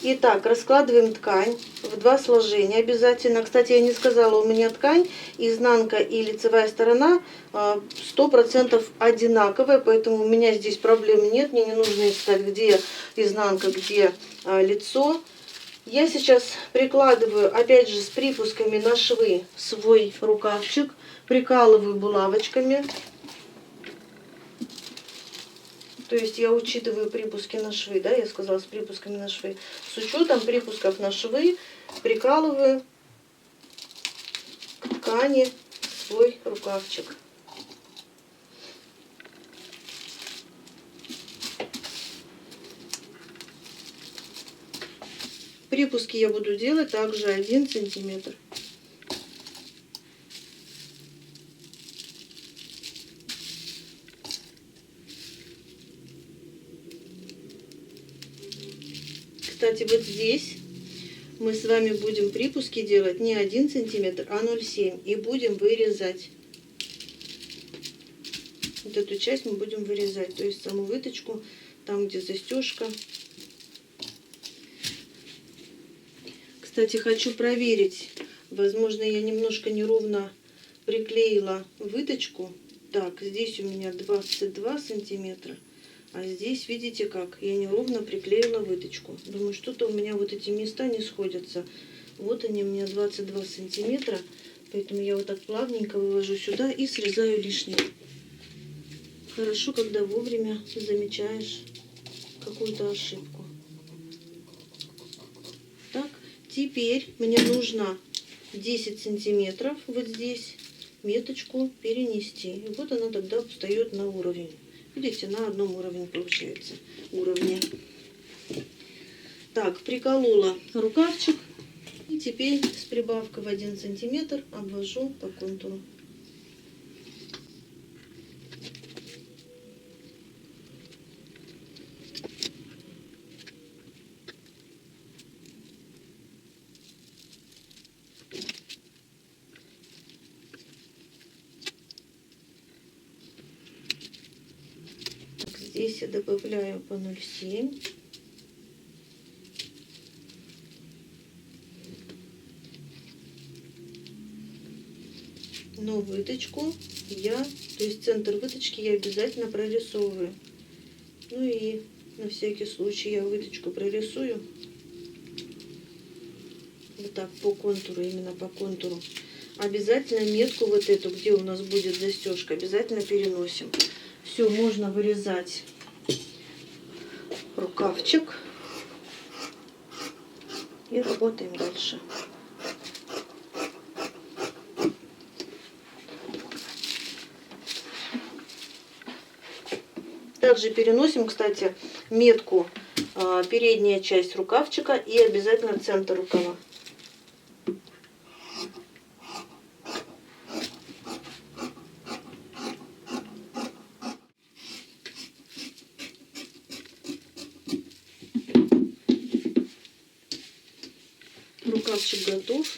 Итак, раскладываем ткань в 2 сложения обязательно. Кстати, я не сказала, у меня ткань, изнанка и лицевая сторона 100% одинаковая, поэтому у меня здесь проблем нет. Мне не нужно искать, где изнанка, где лицо. Я сейчас прикладываю, опять же, с припусками на швы свой рукавчик, прикалываю булавочками. То есть я учитываю припуски на швы, да, я сказала, с припусками на швы. С учетом припусков на швы прикалываю к ткани свой рукавчик. Припуски я буду делать также 1 сантиметр. Кстати, вот здесь мы с вами будем припуски делать не 1 сантиметр, а 0,7. И будем вырезать. Вот эту часть мы будем вырезать. То есть саму выточку, там где застежка. Кстати, хочу проверить. Возможно, я немножко неровно приклеила выточку. Так, здесь у меня 22 сантиметра. А здесь, видите как, я неровно приклеила выточку. Думаю, что-то у меня вот эти места не сходятся. Вот они у меня 22 сантиметра. Поэтому я вот так плавненько вывожу сюда и срезаю лишнее. Хорошо, когда вовремя замечаешь какую-то ошибку. Так, теперь мне нужно 10 сантиметров вот здесь меточку перенести. И вот она тогда встает на уровень. Видите, на одном уровне получается. Уровне. Так, приколола рукавчик. И теперь с прибавкой в 1 сантиметр обвожу по контуру. Так, здесь я добавляю по 0,7. Но выточку то есть центр выточки я обязательно прорисовываю. Ну и на всякий случай я выточку прорисую. Вот так по контуру, именно по контуру. Обязательно метку вот эту, где у нас будет застежка, обязательно переносим. Все, можно вырезать рукавчик. И работаем дальше. Также переносим, кстати, метку передняя часть рукавчика и обязательно центр рукава. Рукавчик готов.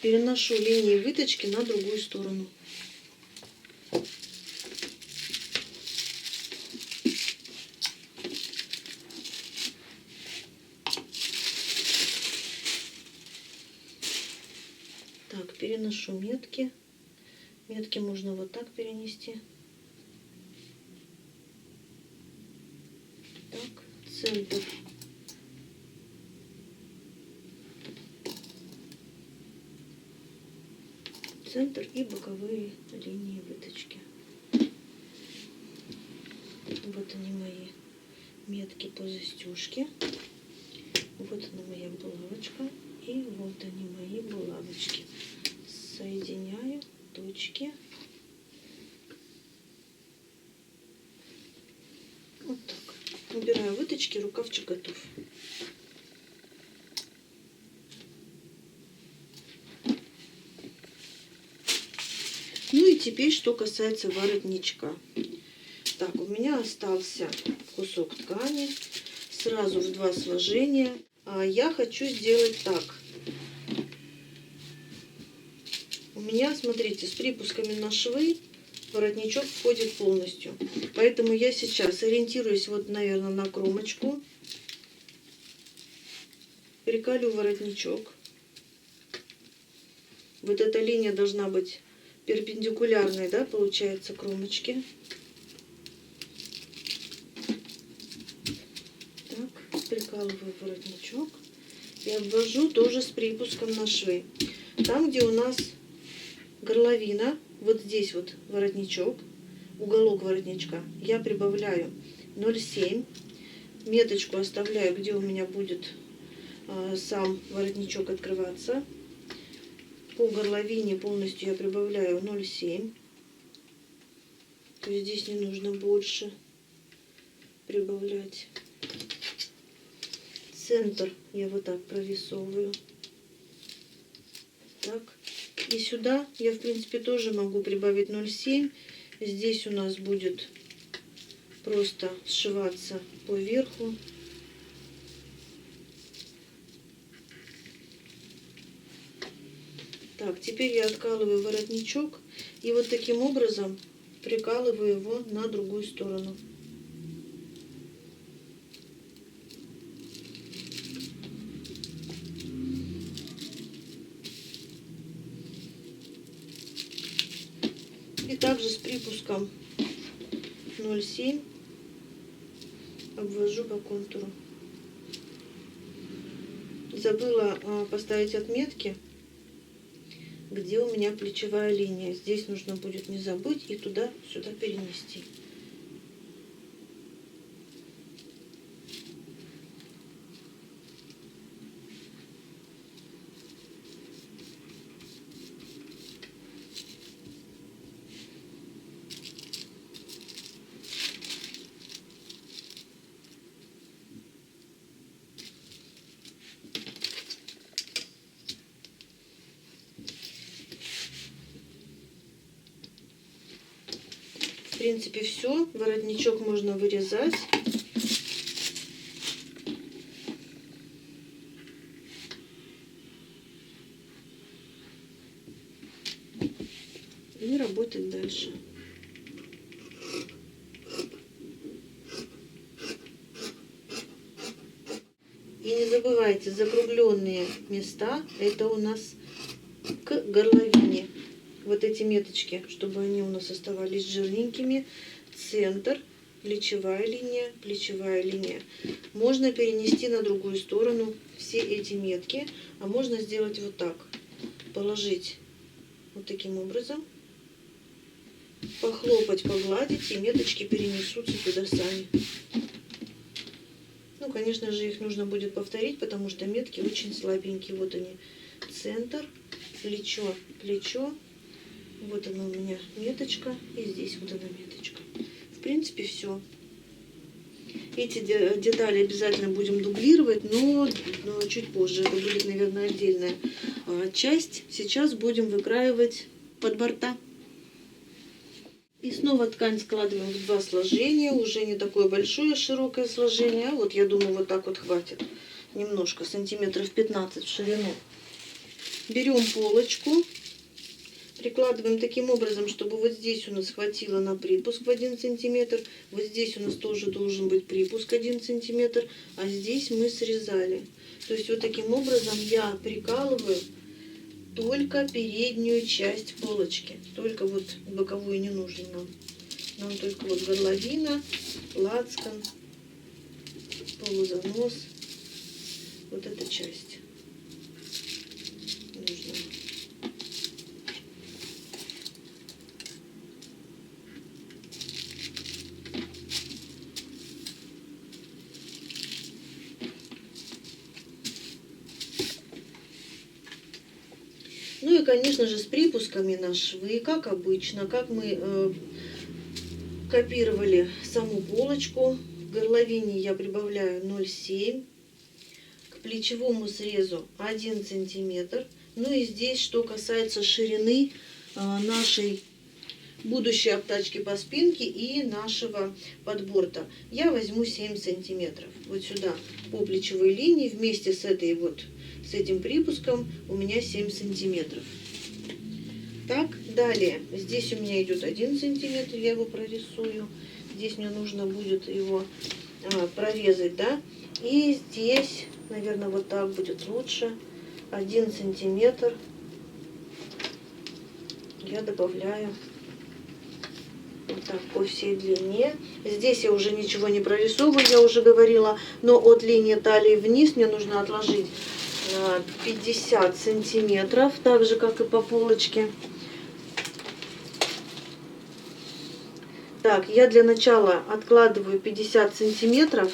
Переношу линии выточки на другую сторону. Так, переношу метки. Метки можно вот так перенести. Так, центр. Центр и боковые линии выточки. Вот они мои метки по застежке. Вот она моя булавочка. И вот они мои булавочки. Соединяю точки. Вот так. Убираю выточки, рукавчик готов. Ну и теперь, что касается воротничка. Так, у меня остался кусок ткани. Сразу в 2 сложения. Я хочу сделать так. У меня, смотрите, с припусками на швы воротничок входит полностью. Поэтому я сейчас ориентируюсь вот, наверное, на кромочку. Прикалываю воротничок. Вот эта линия должна быть перпендикулярной, да, получается, кромочке. Так, прикалываю воротничок и обвожу тоже с припуском на швы. Там, где у нас горловина, вот здесь вот воротничок, уголок воротничка, я прибавляю 0,7. Меточку оставляю, где у меня будет сам воротничок открываться. По горловине полностью я прибавляю 0,7. То есть здесь не нужно больше прибавлять. Центр я вот так прорисовываю. Так. И сюда я, в принципе, тоже могу прибавить 0,7. Здесь у нас будет просто сшиваться по верху. Так, теперь я откалываю воротничок и вот таким образом прикалываю его на другую сторону. И также с припуском 0,7 обвожу по контуру. Забыла поставить отметки, где у меня плечевая линия. Здесь нужно будет не забыть и туда-сюда перенести. В принципе, все. Воротничок можно вырезать. И работать дальше. И не забывайте, закругленные места это у нас к горловине. Вот эти меточки, чтобы они у нас оставались жирненькими. Центр, плечевая линия. Можно перенести на другую сторону все эти метки, а можно сделать вот так. Положить вот таким образом, похлопать, погладить, и меточки перенесутся туда сами. Ну, конечно же, их нужно будет повторить, потому что метки очень слабенькие. Вот они, центр, плечо, плечо. Вот она у меня меточка, и здесь вот она меточка. В принципе, все. Эти детали обязательно будем дублировать, но чуть позже. Это будет, наверное, отдельная часть. Сейчас будем выкраивать под борта. И снова ткань складываем в два сложения. Уже не такое большое, широкое сложение. Вот я думаю, вот так вот хватит. Немножко, сантиметров 15 в ширину. Берем полочку. Прикладываем таким образом, чтобы вот здесь у нас хватило на припуск в 1 сантиметр. Вот здесь у нас тоже должен быть припуск 1 сантиметр. А здесь мы срезали. То есть вот таким образом я прикалываю только переднюю часть полочки. Только вот боковую не нужно нам. Нам только вот горловина, лацкан, полузанос. Вот эта часть нужна. Ну и, конечно же, с припусками на швы, как обычно, как мы копировали саму полочку. В горловине я прибавляю 0,7, к плечевому срезу 1 сантиметр. Ну и здесь, что касается ширины нашей будущей обтачки по спинке и нашего подборта, я возьму 7 сантиметров. Вот сюда по плечевой линии вместе с этим припуском у меня 7 сантиметров. Так, далее, здесь у меня идет 1 сантиметр, я его прорисую. Здесь мне нужно будет его прорезать, да. И здесь, наверное, вот так будет лучше. 1 сантиметр я добавляю вот так по всей длине. Здесь я уже ничего не прорисовываю, я уже говорила, но от линии талии вниз мне нужно отложить 50 сантиметров, так же как и по полочке. Так, я для начала откладываю 50 сантиметров.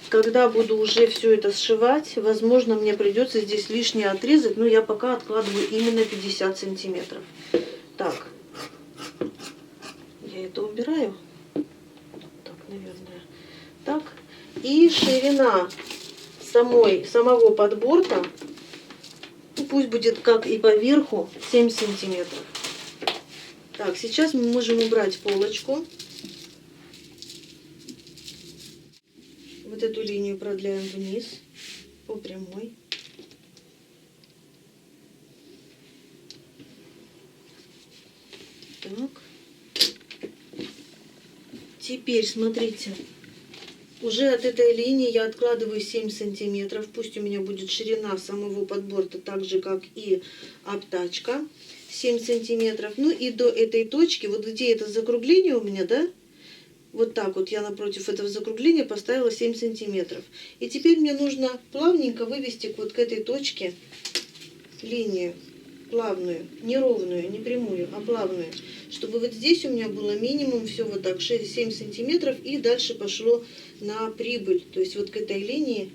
Когда буду уже все это сшивать, возможно, мне придется здесь лишнее отрезать, но я пока откладываю именно 50 сантиметров. Так, я это убираю. Так, наверное. Так, и ширина самого подборта, пусть будет как и по верху, 7 сантиметров. Так, сейчас мы можем убрать полочку. Вот эту линию продляем вниз по прямой. Так. Теперь смотрите, уже от этой линии я откладываю 7 сантиметров. Пусть у меня будет ширина самого подборта так же, как и обтачка. 7 сантиметров. Ну и до этой точки, вот где это закругление у меня, да? Вот так вот я напротив этого закругления поставила 7 сантиметров. И теперь мне нужно плавненько вывести вот к этой точке линию. Плавную, не ровную, не прямую, а плавную. Чтобы вот здесь у меня было минимум все вот так, 6-7 сантиметров. И дальше пошло на прибыль. То есть вот к этой линии.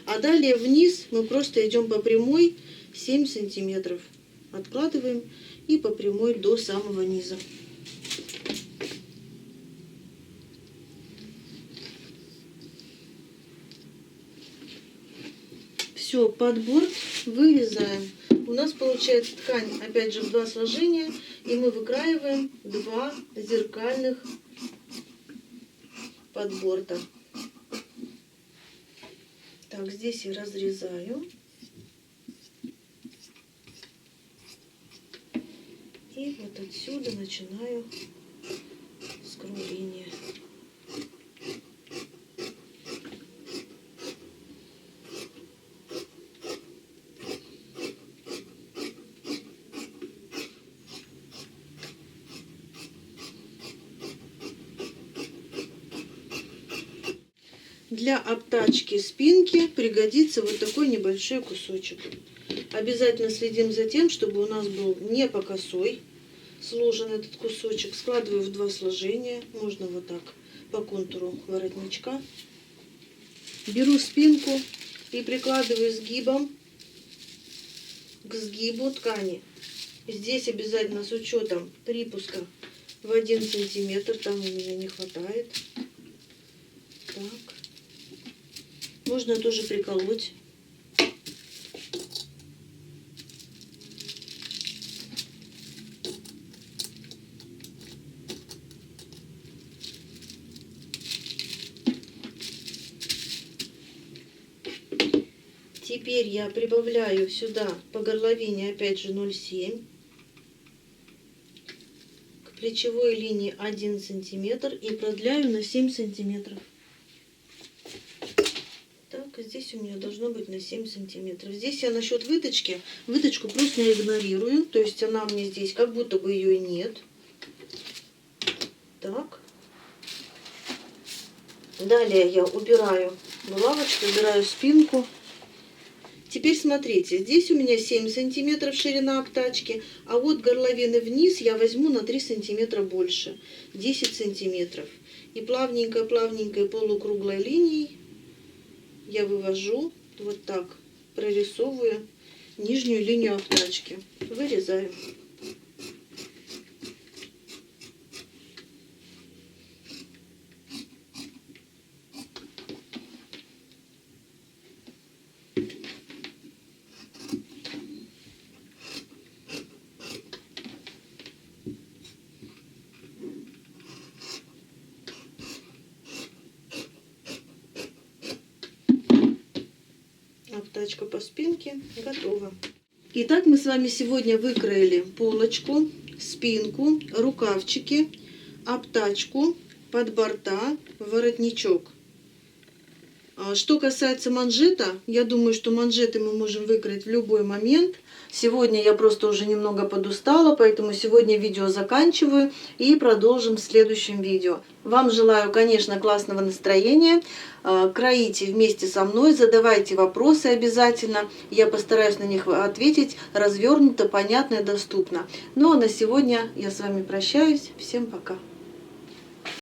А далее вниз мы просто идем по прямой 7 сантиметров. Откладываем и по прямой до самого низа. Все, подборт вырезаем. У нас получается ткань, опять же, в 2 сложения. И мы выкраиваем 2 зеркальных подборта. Так, здесь я разрезаю. И вот отсюда начинаю скругление. Для обтачки спинки пригодится вот такой небольшой кусочек. Обязательно следим за тем, чтобы у нас был не по косой сложен этот кусочек. Складываю в 2 сложения. Можно вот так по контуру воротничка. Беру спинку и прикладываю сгибом к сгибу ткани. Здесь обязательно с учетом припуска в 1 сантиметр. Там у меня не хватает. Так. Можно тоже приколоть. Теперь я прибавляю сюда по горловине опять же 0,7. К плечевой линии 1 сантиметр и продляю на 7 сантиметров. Здесь у меня должно быть на 7 сантиметров. Здесь я насчет выточки. Выточку просто игнорирую. То есть она мне здесь как будто бы ее и нет. Так. Далее я убираю булавочку, убираю спинку. Теперь смотрите. Здесь у меня 7 сантиметров ширина обтачки. А вот горловины вниз я возьму на 3 сантиметра больше. 10 сантиметров. И плавненькой полукруглой линией я вывожу вот так, прорисовываю нижнюю линию обтачки. Вырезаю. Обтачка по спинке готова. Итак, мы с вами сегодня выкроили полочку, спинку, рукавчики, обтачку, подборта, воротничок. Что касается манжета, я думаю, что манжеты мы можем выкроить в любой момент. Сегодня я просто уже немного подустала, поэтому сегодня видео заканчиваю и продолжим в следующем видео. Вам желаю, конечно, классного настроения. Кроите вместе со мной, задавайте вопросы обязательно. Я постараюсь на них ответить развернуто, понятно и доступно. Ну а на сегодня я с вами прощаюсь. Всем пока.